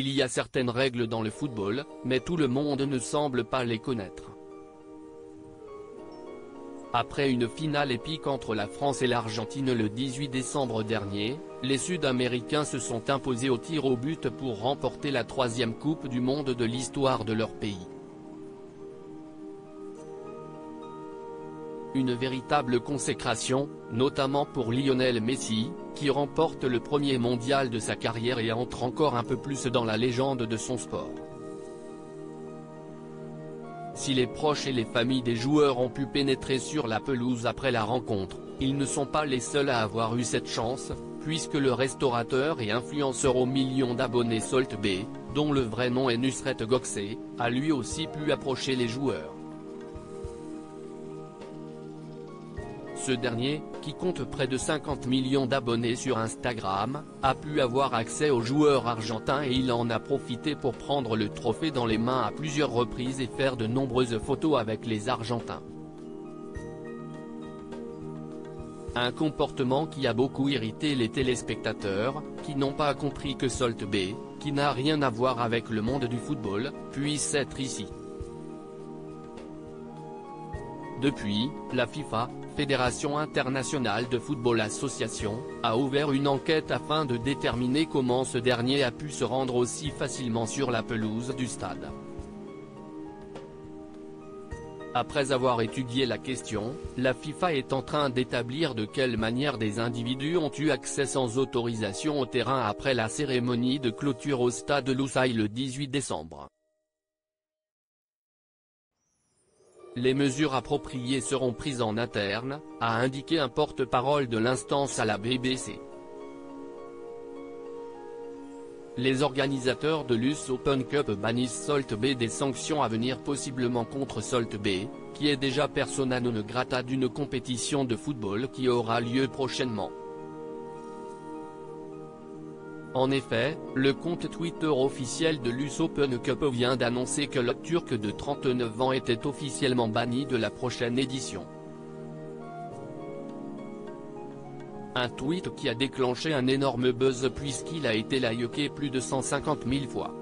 Il y a certaines règles dans le football, mais tout le monde ne semble pas les connaître. Après une finale épique entre la France et l'Argentine le 18 décembre dernier, les Sud-Américains se sont imposés au tir au but pour remporter la 3e Coupe du Monde de l'histoire de leur pays. Une véritable consécration, notamment pour Lionel Messi, qui remporte le premier mondial de sa carrière et entre encore un peu plus dans la légende de son sport. Si les proches et les familles des joueurs ont pu pénétrer sur la pelouse après la rencontre, ils ne sont pas les seuls à avoir eu cette chance, puisque le restaurateur et influenceur aux millions d'abonnés Salt Bae, dont le vrai nom est Nusret Gokseh, a lui aussi pu approcher les joueurs. Ce dernier, qui compte près de 50 millions d'abonnés sur Instagram, a pu avoir accès aux joueurs argentins et il en a profité pour prendre le trophée dans les mains à plusieurs reprises et faire de nombreuses photos avec les Argentins. Un comportement qui a beaucoup irrité les téléspectateurs, qui n'ont pas compris que Salt Bae, qui n'a rien à voir avec le monde du football, puisse être ici. Depuis, la FIFA, Fédération internationale de football association, a ouvert une enquête afin de déterminer comment ce dernier a pu se rendre aussi facilement sur la pelouse du stade. Après avoir étudié la question, la FIFA est en train d'établir de quelle manière des individus ont eu accès sans autorisation au terrain après la cérémonie de clôture au stade Lusail le 18 décembre. Les mesures appropriées seront prises en interne, a indiqué un porte-parole de l'instance à la BBC. Les organisateurs de l'US Open Cup bannissent Salt Bae des sanctions à venir possiblement contre Salt Bae, qui est déjà persona non grata d'une compétition de football qui aura lieu prochainement. En effet, le compte Twitter officiel de l'US Open Cup vient d'annoncer que le Turc de 39 ans était officiellement banni de la prochaine édition. Un tweet qui a déclenché un énorme buzz puisqu'il a été liké plus de 150 000 fois.